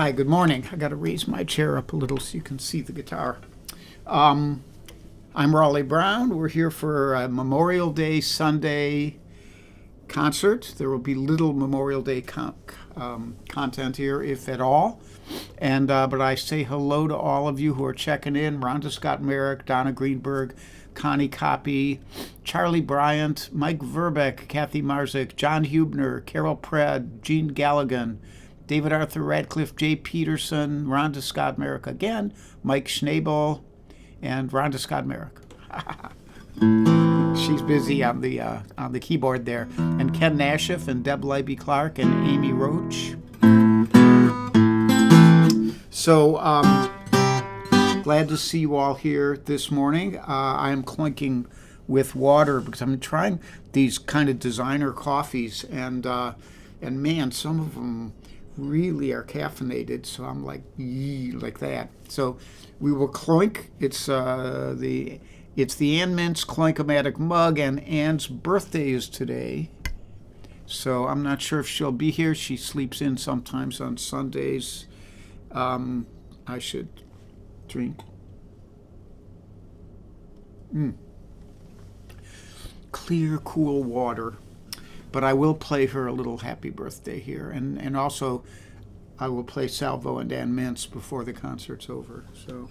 Hi, good morning. I got to raise my chair up a little so you can see the guitar. I'm Raleigh Brown. We're here for a Memorial Day Sunday concert. There will be little Memorial Day content here, if at all. But I say hello to all of you who are checking in. Rhonda Scott Merrick, Donna Greenberg, Connie Copy, Charlie Bryant, Mike Verbeck, Kathy Marzik, John Hubner, Carol Pred, Gene Galligan, David Arthur Radcliffe, Jay Peterson, Rhonda Scott Merrick again, Mike Schnabel, and Rhonda Scott Merrick. She's busy on the keyboard there. And Ken Nashif and Deb Leiby Clark and Amy Roach. So glad to see you all here this morning. I am clinking with water because I'm trying these kind of designer coffees, and man, some of them really are caffeinated, so I'm like, yee, like that. So we will clink. It's the Ann Mintz Clank-O-Matic mug, and Ann's birthday is today. So I'm not sure if she'll be here. She sleeps in sometimes on Sundays. I should drink. Clear, cool water. But I will play her a little happy birthday here. And also, I will play Salvo and Ann Mintz before the concert's over. So.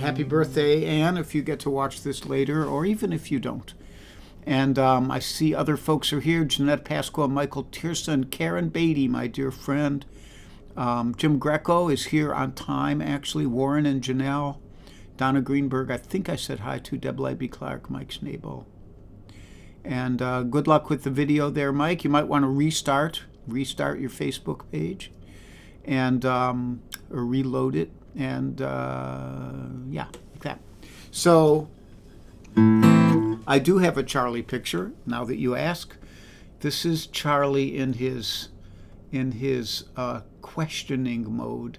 Happy birthday, Anne, if you get to watch this later, or even if you don't. And I see other folks are here. Jeanette Pasqua, Michael Tierson, Karen Beatty, my dear friend. Jim Greco is here on time, actually. Warren and Janelle. Donna Greenberg, I think I said hi to. Deb Leiby Clark, Mike Schnabel. And good luck with the video there, Mike. You might want to restart your Facebook page and or reload it. And yeah, like that. So I do have a Charlie picture, now that you ask. This is Charlie in his questioning mode.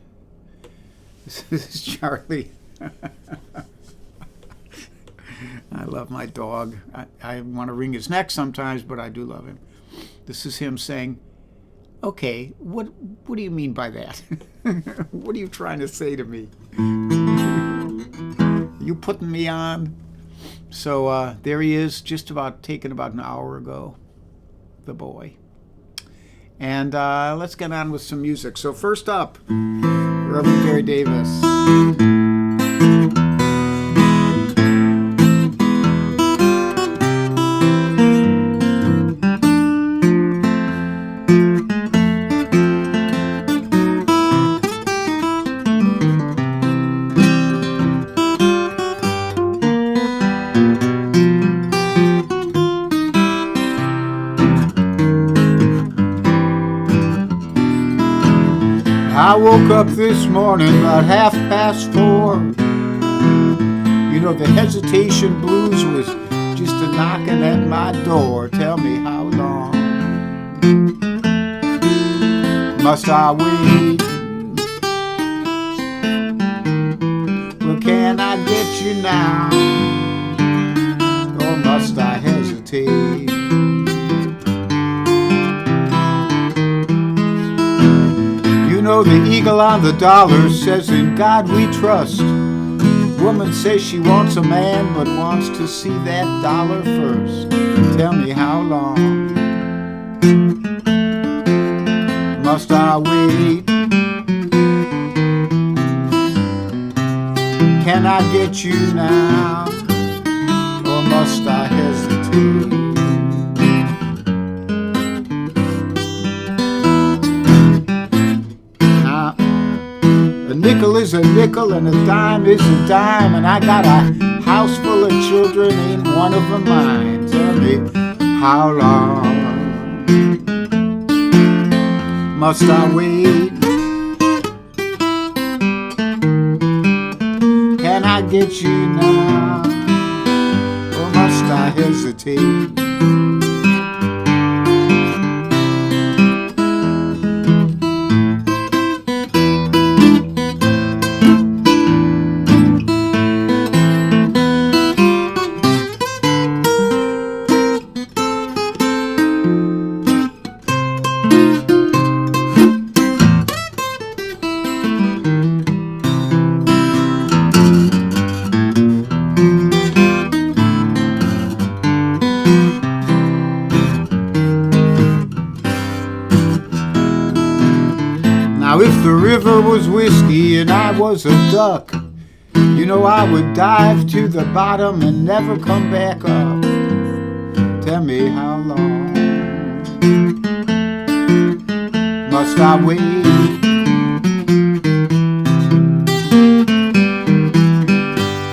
This is Charlie. I love my dog. I want to wring his neck sometimes, but I do love him. This is him saying, okay, what do you mean by that? What are you trying to say to me? You putting me on? So there he is, taken about an hour ago, the boy. And let's get on with some music. So first up, Reverend Gary Davis. I woke up this morning about 4:30. You know, the hesitation blues was just a knocking at my door. Tell me how long must I wait? Well, can I get you now, or must I hesitate? You know, the eagle on the dollar says, in God we trust. Woman says she wants a man, but wants to see that dollar first. Tell me how long must I wait? Can I get you now, or must I hesitate? A nickel is a nickel and a dime is a dime, and I got a house full of children, ain't one of them mine. Tell me, how long must I wait? Can I get you now, or must I hesitate? Now if the river was whiskey and I was a duck, you know I would dive to the bottom and never come back up. Tell me, how long must I wait?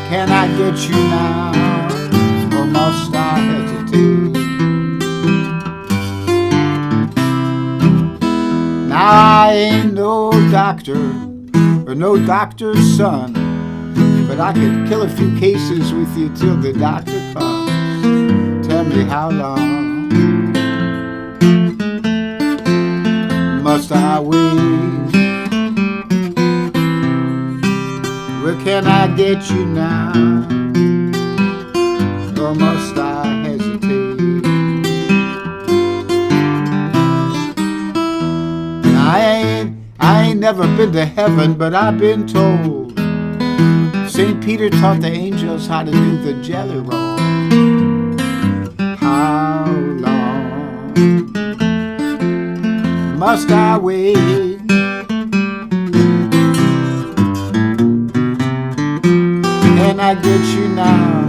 Can I get you now, or must I hesitate? Now I ain't no doctor, or no doctor's son, but I could kill a few cases with you till the doctor comes. Tell me, how long must I wait? Where can I get you now, or must I hesitate? I ain't never been to heaven, but I've been told St. Peter taught the angels how to do the jelly roll. How long must I wait? Can I get you now,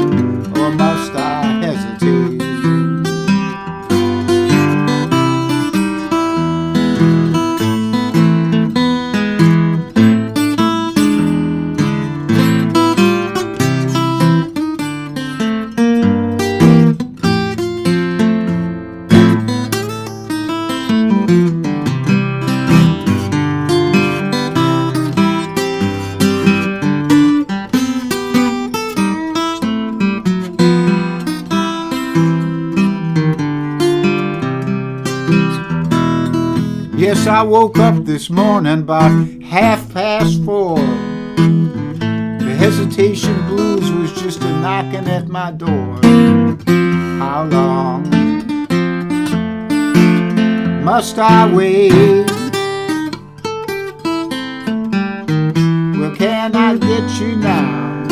or must I hesitate? Yes, I woke up this morning about 4:30. The hesitation blues was just a knocking at my door. How long must I wait? Well, can I get you now,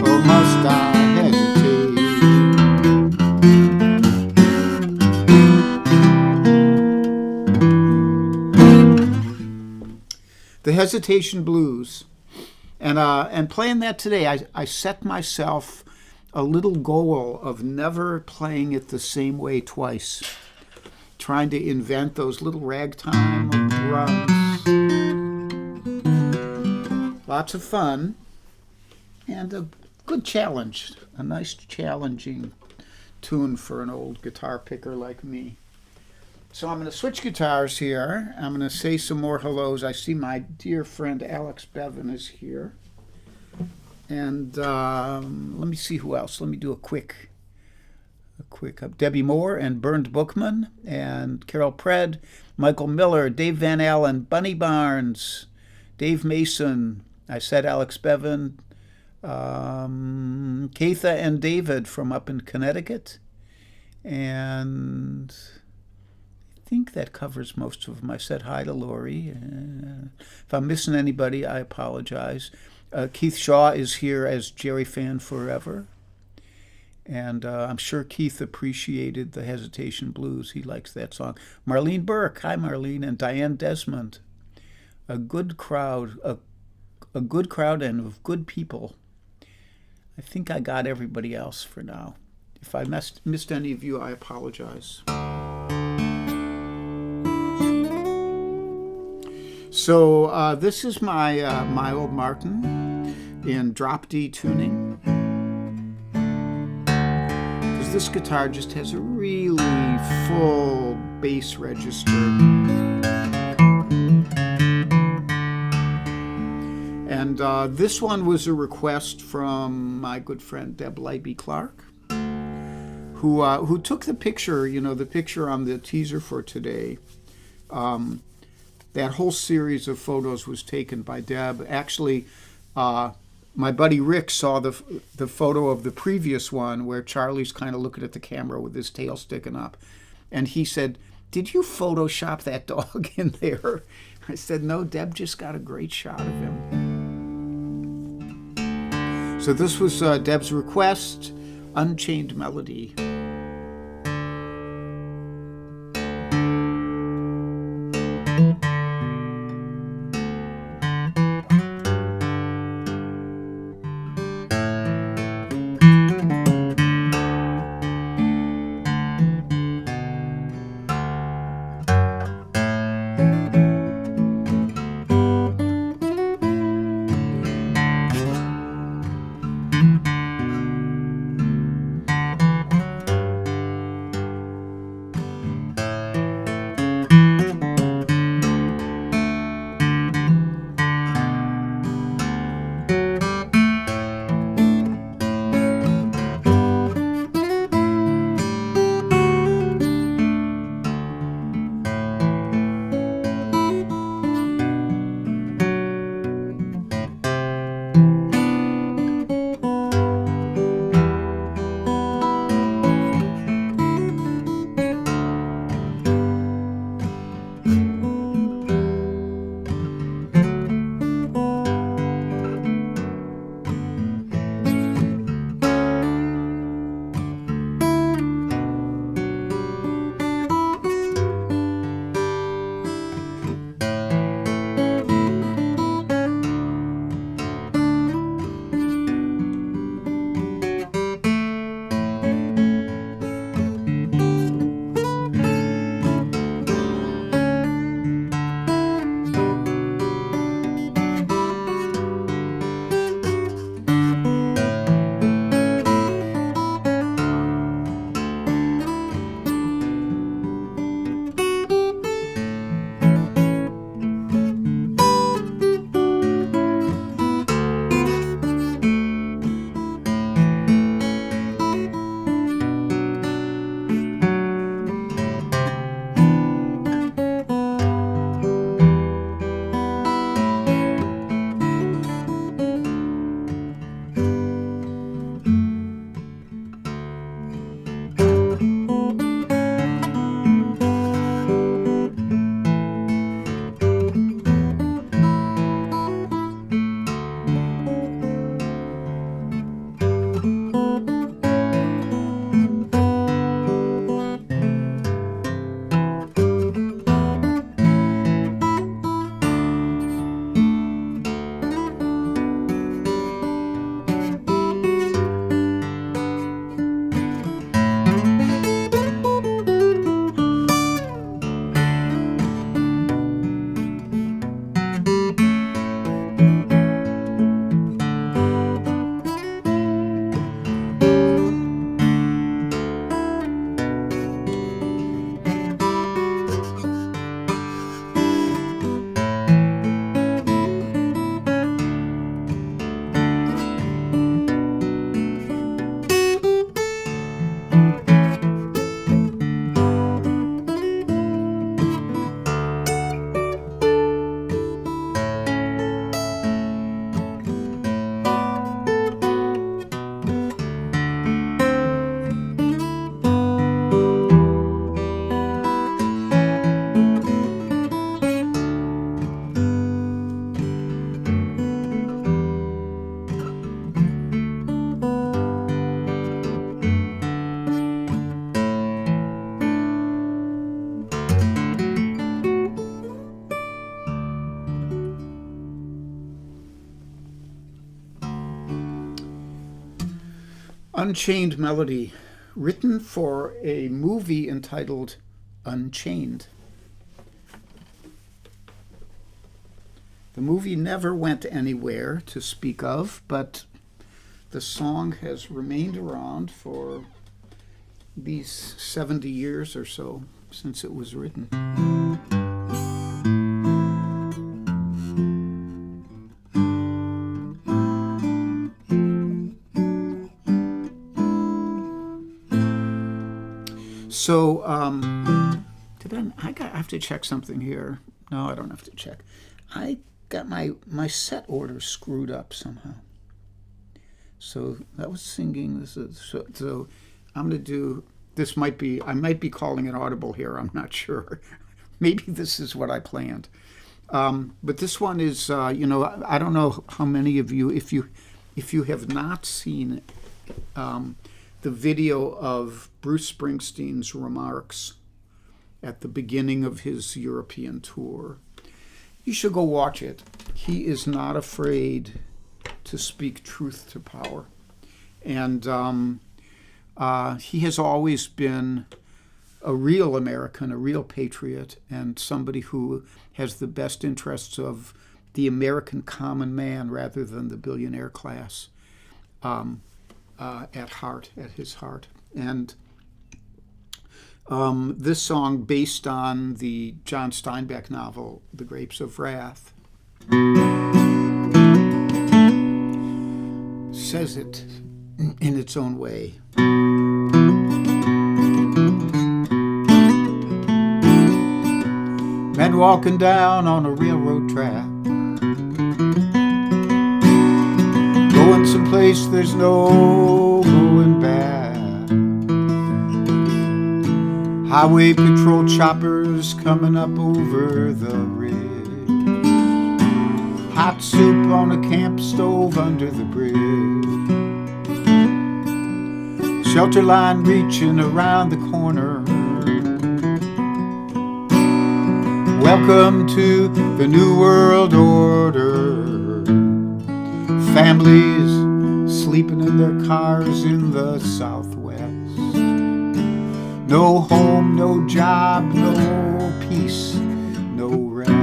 or must I hesitate? The Hesitation Blues. And playing that today, I set myself a little goal of never playing it the same way twice. Trying to invent those little ragtime runs. Lots of fun. And a good challenge. A nice challenging tune for an old guitar picker like me. So I'm going to switch guitars here. I'm going to say some more hellos. I see my dear friend Alex Bevan is here. And let me see who else. Let me do a quick Debbie Moore and Bernd Bookman and Carol Pred, Michael Miller, Dave Van Allen, Bunny Barnes, Dave Mason. I said Alex Bevan, Keitha and David from up in Connecticut. And I think that covers most of them. I said hi to Lori. If I'm missing anybody, I apologize. Keith Shaw is here as Jerry Fan Forever. And I'm sure Keith appreciated the Hesitation Blues. He likes that song. Marlene Burke. Hi, Marlene. And Diane Desmond. A good crowd. A good crowd and of good people. I think I got everybody else for now. If I missed any of you, I apologize. So this is my old Martin in drop D tuning. because this guitar just has a really full bass register. And this one was a request from my good friend Deb Leiby Clark, who took the picture, the picture on the teaser for today. That whole series of photos was taken by Deb. Actually, my buddy Rick saw the photo of the previous one where Charlie's kind of looking at the camera with his tail sticking up. And he said, "Did you Photoshop that dog in there?" I said, "No, Deb just got a great shot of him." So this was Deb's request, Unchained Melody. Unchained Melody, written for a movie entitled Unchained. The movie never went anywhere to speak of, but the song has remained around for these 70 years or so since it was written. So, I have to check something here. No, I don't have to check. I got my set order screwed up somehow. So that was singing. So I'm going to do, I might be calling it audible here. I'm not sure. Maybe this is what I planned. But this one is, I don't know how many of you, if you have not seen the video of Bruce Springsteen's remarks at the beginning of his European tour, you should go watch it. He is not afraid to speak truth to power. And he has always been a real American, a real patriot, and somebody who has the best interests of the American common man rather than the billionaire class at his heart. And this song, based on the John Steinbeck novel, The Grapes of Wrath, says it in its own way. Men walking down on a railroad track, going someplace there's no going back. Highway patrol choppers coming up over the ridge. Hot soup on a camp stove under the bridge. Shelter line reaching around the corner. Welcome to the New World Order. Families sleeping in their cars in the Southwest. No home, no job, no peace, no rest.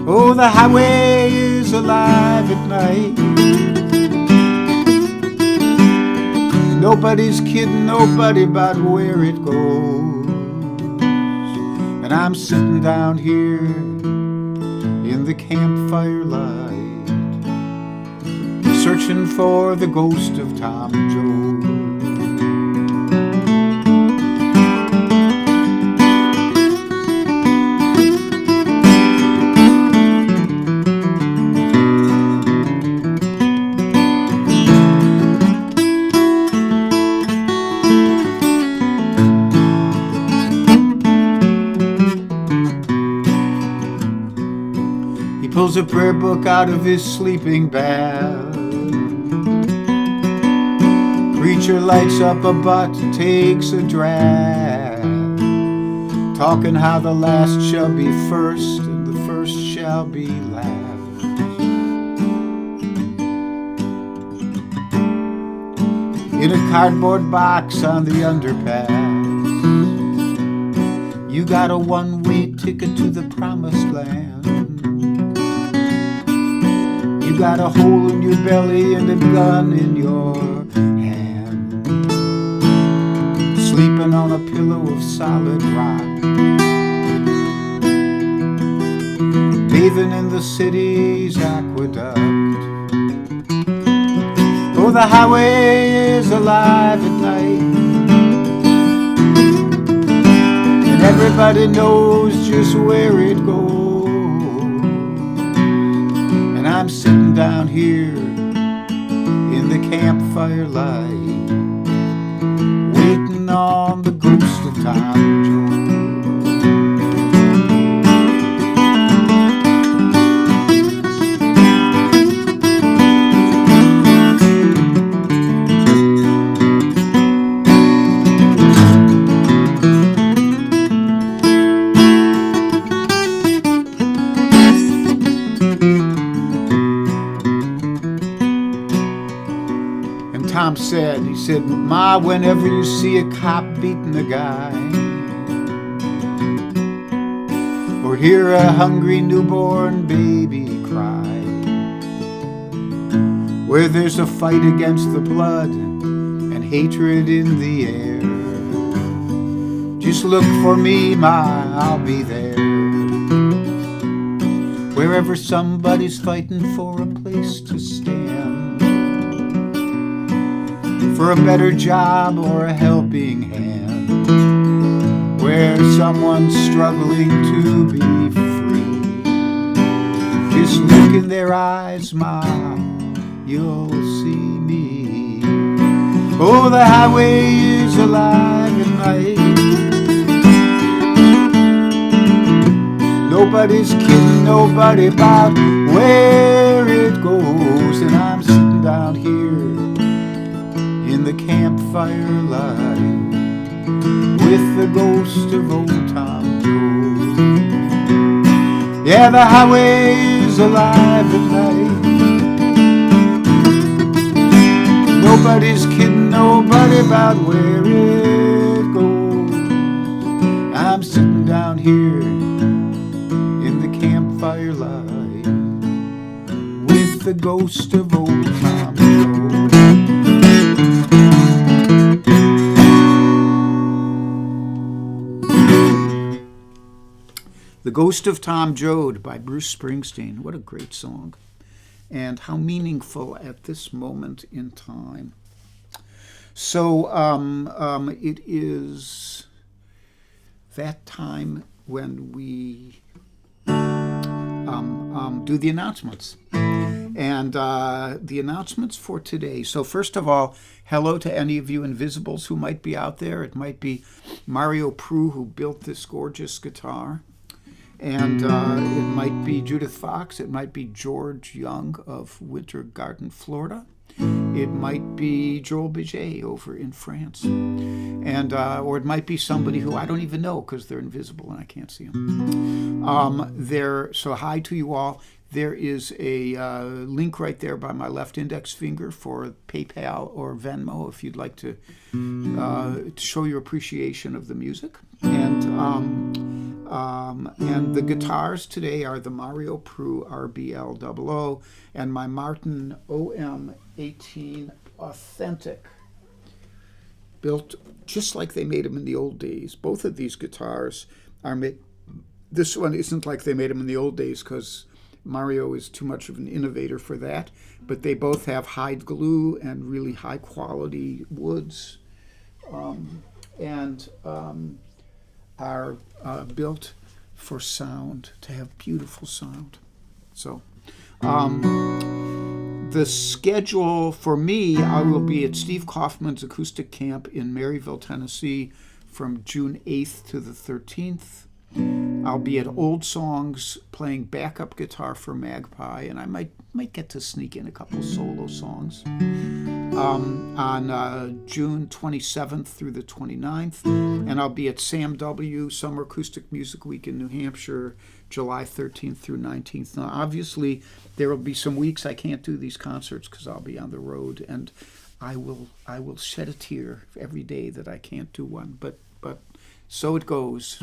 Oh, the highway is alive at night. Nobody's kidding nobody about where it goes. And I'm sitting down here in the campfire light, searching for the ghost of Tom Joad. Pulls a prayer book out of his sleeping bag. Preacher lights up a butt, takes a drag, talking how the last shall be first and the first shall be last. In a cardboard box on the underpass, you got a one-way ticket to the promised land. You got a hole in your belly and a gun in your hand, sleeping on a pillow of solid rock, bathing in the city's aqueduct. Oh, the highway is alive at night, and everybody knows just where it goes. I'm sitting down here in the campfire light, waiting on the ghost of Tom Joad. Tom said, he said, Ma, whenever you see a cop beating a guy, or hear a hungry newborn baby cry, where there's a fight against the blood and hatred in the air, Just look for me, I'll be there. Wherever somebody's fighting for a place to stand, for a better job or a helping hand, where someone's struggling to be free. Just look in their eyes, Ma, you'll see me. Oh, the highway is alive at night. Nobody's kidding nobody about where it goes. And I'm sitting down here in the campfire light with the ghost of old Tom Joad. Yeah, the highway is alive at night. Nobody's kidding nobody about where it goes. I'm sitting down here in the campfire light with the ghost of old Tom Joad. The Ghost of Tom Joad by Bruce Springsteen. What a great song. And how meaningful at this moment in time. So it is that time when we do the announcements. And the announcements for today. So first of all, hello to any of you invisibles who might be out there. It might be Mario Prue, who built this gorgeous guitar. And it might be Judith Fox. It might be George Young of Winter Garden, Florida. It might be Joel Biget over in France. And or it might be somebody who I don't even know because they're invisible and I can't see them. So hi to you all. There is a link right there by my left index finger for PayPal or Venmo if you'd like to show your appreciation of the music. And the guitars today are the Mario Prue RBL00 and my Martin OM18 Authentic, built just like they made them in the old days. Both of these guitars are made. This one isn't like they made them in the old days because Mario is too much of an innovator for that, but they both have hide glue and really high quality woods, and are built for sound, to have beautiful sound. So the schedule for me, I will be at Steve Kaufman's acoustic camp in Maryville, Tennessee from June 8th to the 13th. I'll be at Old Songs playing backup guitar for Magpie, and I might get to sneak in a couple solo songs. On June 27th through the 29th, and I'll be at Sam W. Summer Acoustic Music Week in New Hampshire, July 13th through 19th. Now, obviously, there will be some weeks I can't do these concerts because I'll be on the road, and I will shed a tear every day that I can't do one. But so it goes.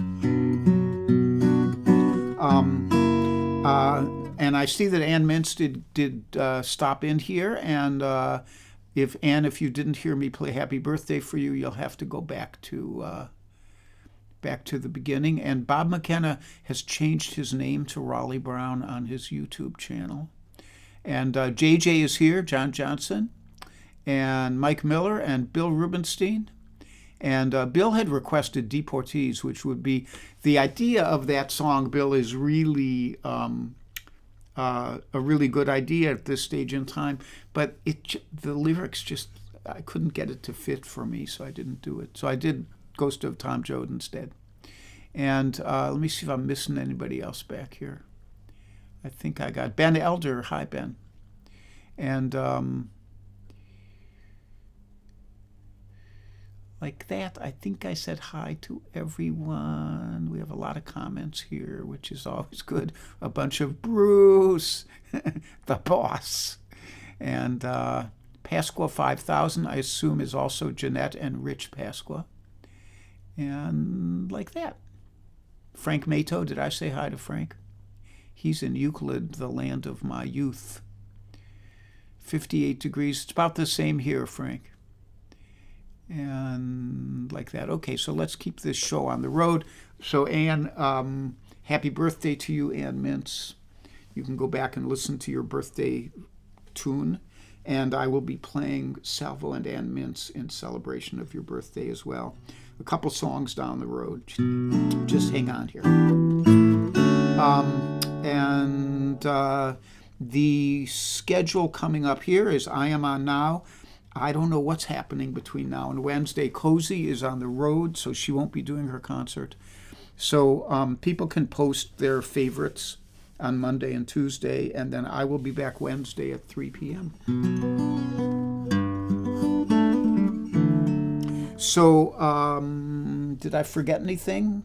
And I see that Ann Mintz did stop in here, and if you didn't hear me play Happy Birthday for you, you'll have to go back to the beginning. And Bob McKenna has changed his name to Raleigh Brown on his YouTube channel. And JJ is here, John Johnson, and Mike Miller, and Bill Rubenstein. And Bill had requested Deportees, which would be the idea of that song. Bill is really a really good idea at this stage in time, but the lyrics just, I couldn't get it to fit for me, so I didn't do it. So I did Ghost of Tom Joad instead. And let me see if I'm missing anybody else back here. I think I got Ben Elder. Hi, Ben. And like that, I think I said hi to everyone. We have a lot of comments here, which is always good. A bunch of Bruce, the boss. And Pasqua 5000, I assume, is also Jeanette and Rich Pasqua. And like that. Frank Mato, did I say hi to Frank? He's in Euclid, the land of my youth. 58 degrees. It's about the same here, Frank. And like that. Okay, so let's keep this show on the road. So Ann, happy birthday to you, Ann Mintz. You can go back and listen to your birthday tune. And I will be playing Salvo and Ann Mintz in celebration of your birthday as well. A couple songs down the road. Just hang on here. The schedule coming up here is I Am On Now. I don't know what's happening between now and Wednesday. Cozy is on the road, so she won't be doing her concert. So people can post their favorites on Monday and Tuesday, and then I will be back Wednesday at 3 p.m. So did I forget anything?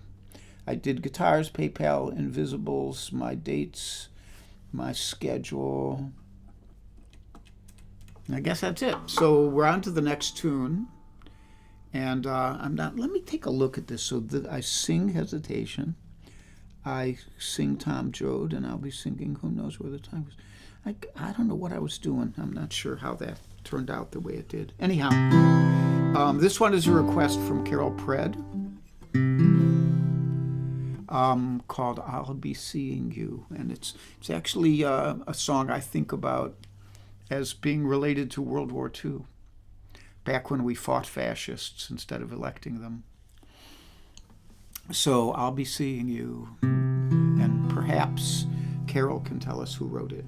I did guitars, PayPal, Invisibles, my dates, my schedule. I guess that's it. So we're on to the next tune. And let me take a look at this. So I sing Hesitation. I sing Tom Joad, and I'll be singing Who Knows Where the Time Was. I don't know what I was doing. I'm not sure how that turned out the way it did. Anyhow, this one is a request from Carol Pred called I'll Be Seeing You. And it's actually a song I think about as being related to World War II, back when we fought fascists instead of electing them. So I'll Be Seeing You, and perhaps Carol can tell us who wrote it.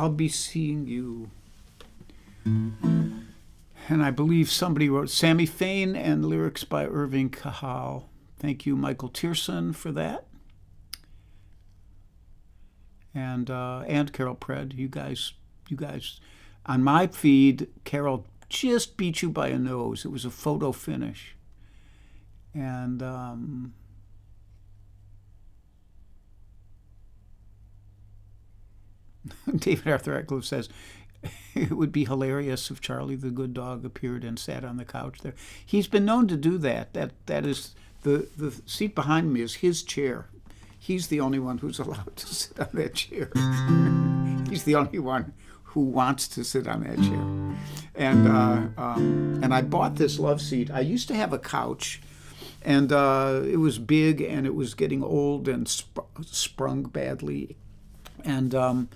I'll Be Seeing You. And I believe somebody wrote Sammy Fain and lyrics by Irving Kahal. Thank you, Michael Tierson, for that. And Carol Pred, you guys, on my feed, Carol just beat you by a nose. It was a photo finish. And David Arthur Eckler says, it would be hilarious if Charlie the good dog appeared and sat on the couch there. He's been known to do that. That is the seat behind me is his chair. He's the only one who's allowed to sit on that chair. He's the only one who wants to sit on that chair. And I bought this love seat. I used to have a couch, and it was big, and it was getting old and sprung badly. And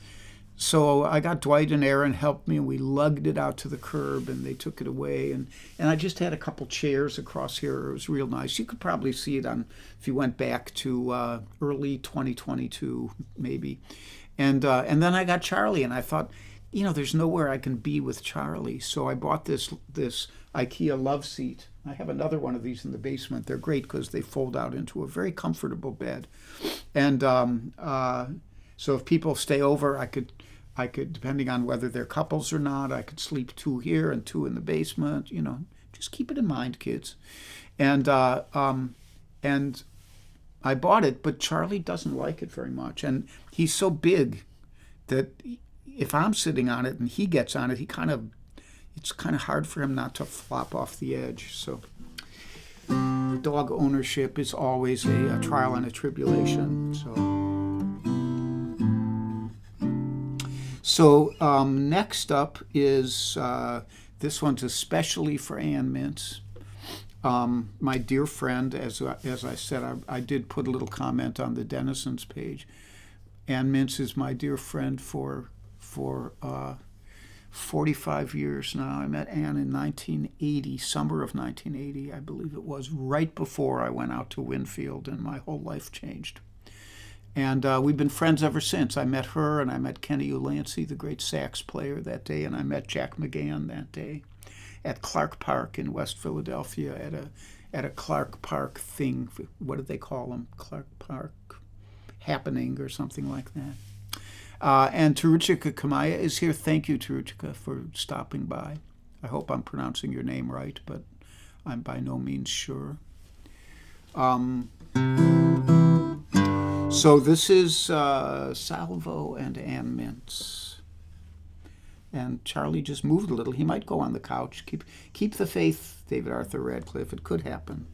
so I got Dwight and Aaron helped me, and we lugged it out to the curb, and they took it away. And I just had a couple chairs across here. It was real nice. You could probably see it on if you went back to early 2022, maybe. And then I got Charlie, and I thought, there's nowhere I can be with Charlie. So I bought this IKEA love seat. I have another one of these in the basement. They're great because they fold out into a very comfortable bed. And so if people stay over, I could, depending on whether they're couples or not, I could sleep 2 here and 2 in the basement. Just keep it in mind, kids. And I bought it, but Charlie doesn't like it very much. And he's so big that if I'm sitting on it and he gets on it, it's kind of hard for him not to flop off the edge. So dog ownership is always a trial and a tribulation. So next up is, this one's especially for Ann Mintz. My dear friend, as I said, I did put a little comment on the Denizens page. Ann Mintz is my dear friend for 45 years now. I met Ann in 1980, summer of 1980, I believe it was, right before I went out to Winfield, and my whole life changed. And we've been friends ever since. I met her, and I met Kenny Ulansey, the great sax player, that day, and I met Jack McGann that day at Clark Park in West Philadelphia at a Clark Park thing. What did they call them? Clark Park happening or something like that. And Taruchika Kamaya is here. Thank you, Taruchika, for stopping by. I hope I'm pronouncing your name right, but I'm by no means sure. So this is Salvo and Ann Mintz. And Charlie just moved a little. He might go on the couch. Keep the faith, David Arthur Radcliffe. It could happen.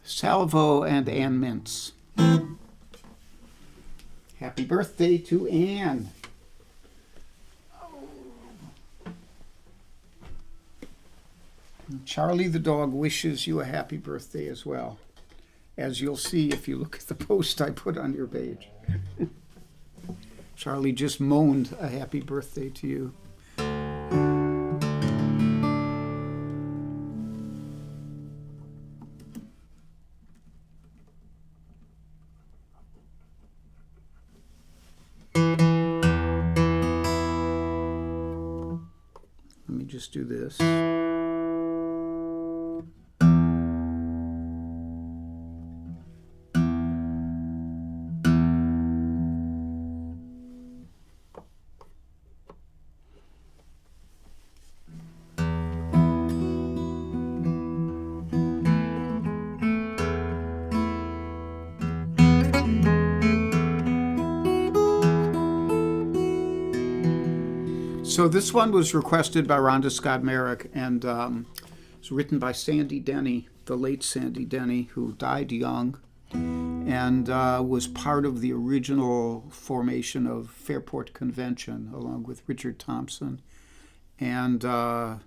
Salvo and Ann Mintz. Happy birthday to Ann. Charlie the dog wishes you a happy birthday as well, as you'll see if you look at the post I put on your page. Charlie just moaned a happy birthday to you. Let me just do this. So this one was requested by Rhonda Scott Merrick, and it's written by Sandy Denny, the late Sandy Denny, who died young, and was part of the original formation of Fairport Convention, along with Richard Thompson and a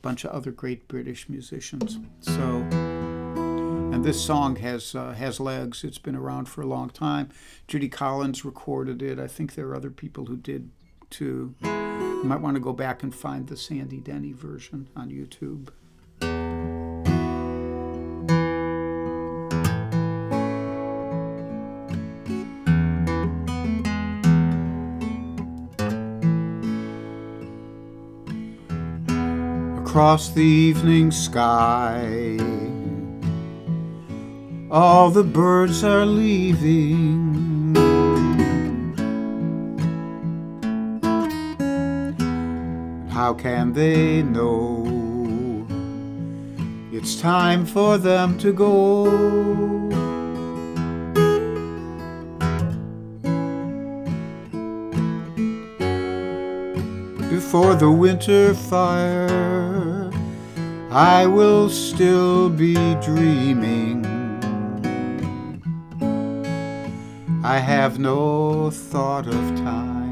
bunch of other great British musicians. So, and this song has legs. It's been around for a long time. Judy Collins recorded it. I think there are other people who did too. You might want to go back and find the Sandy Denny version on YouTube. Across the evening sky, all the birds are leaving. How can they know it's time for them to go? Before the winter fire, I will still be dreaming. I have no thought of time.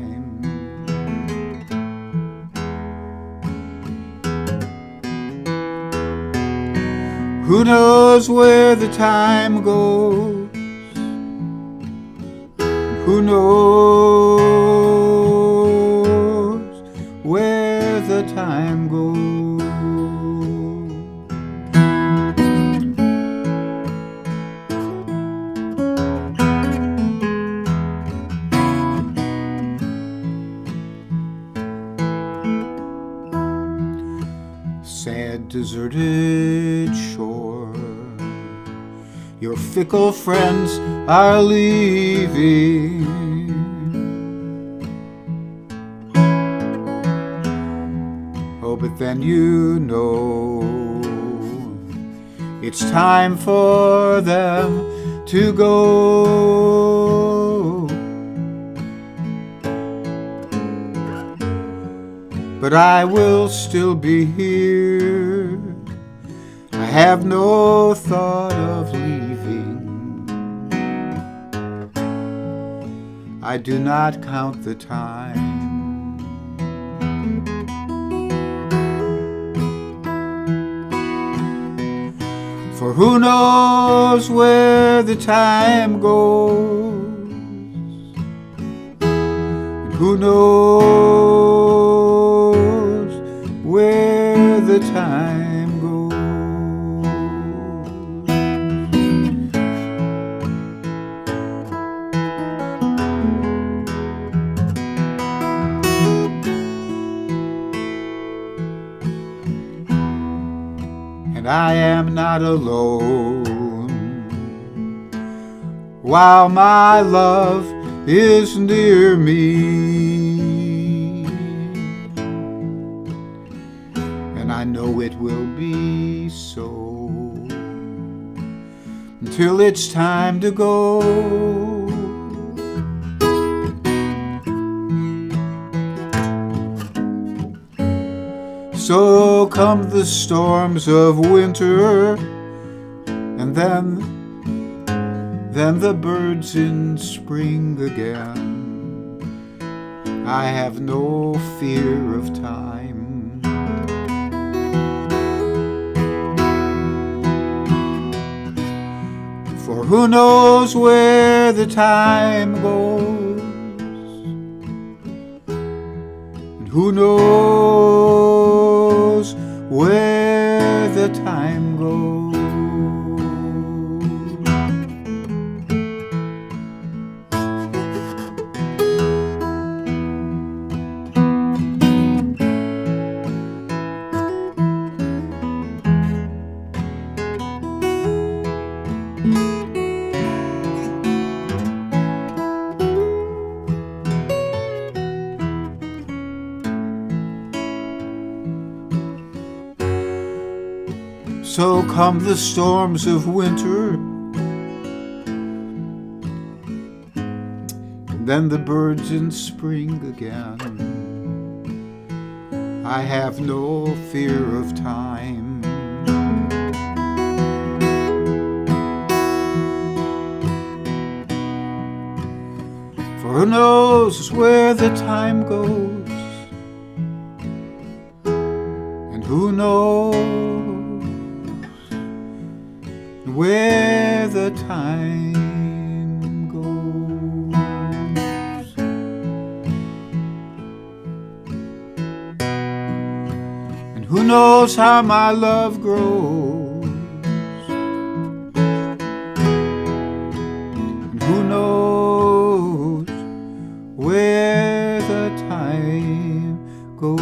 Who knows where the time goes? Who knows where the time goes? Sad, deserted shore, your fickle friends are leaving. Oh, but then you know it's time for them to go. But I will still be here. I have no thought of leaving. I do not count the time. For who knows where the time goes? And who knows where the time goes? And I am not alone while my love is near me, and I know it will be so until it's time to go. So come the storms of winter And then the birds in spring again. I have no fear of time. For who knows where the time goes, and who knows where the time goes. So come the storms of winter, and then the birds in spring again. I have no fear of time. For who knows where the time goes, and who knows where the time goes. And who knows how my love grows, and who knows where the time goes.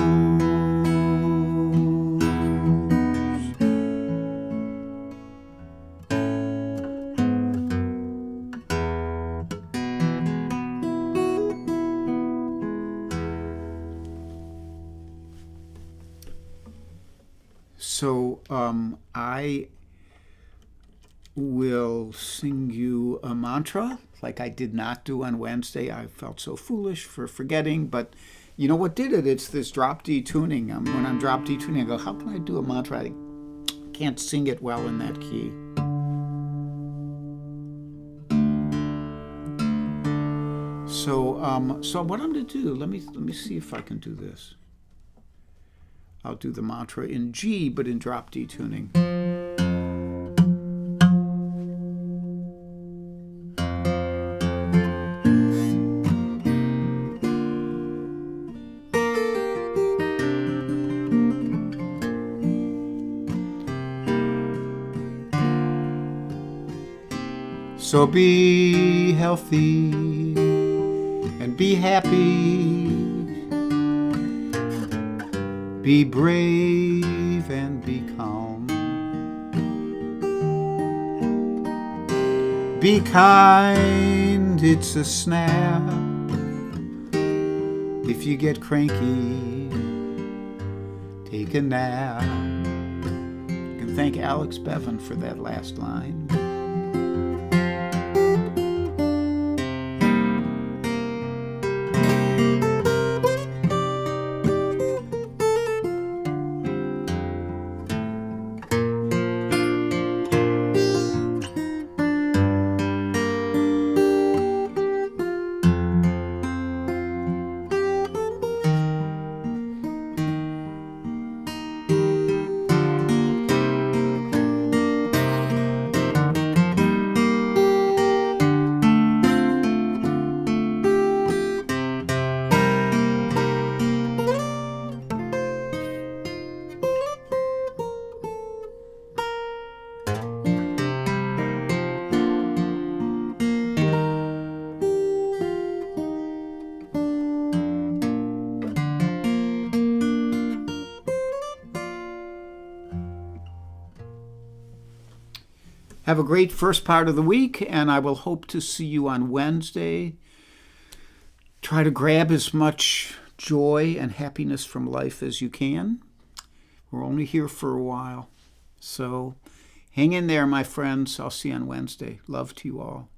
So I will sing you a mantra like I did not do on Wednesday. I felt so foolish for forgetting, but you know what did it? It's this drop D tuning. When I'm drop D tuning, I go, how can I do a mantra? I can't sing it well in that key. So what I'm going to do, let me see if I can do this. I'll do the mantra in G, but in drop D tuning. So be healthy and be happy. Be brave and be calm. Be kind, it's a snap. If you get cranky, take a nap. You can thank Alex Bevan for that last line. Have a great first part of the week, and I will hope to see you on Wednesday. Try to grab as much joy and happiness from life as you can. We're only here for a while. So hang in there, my friends. I'll see you on Wednesday. Love to you all.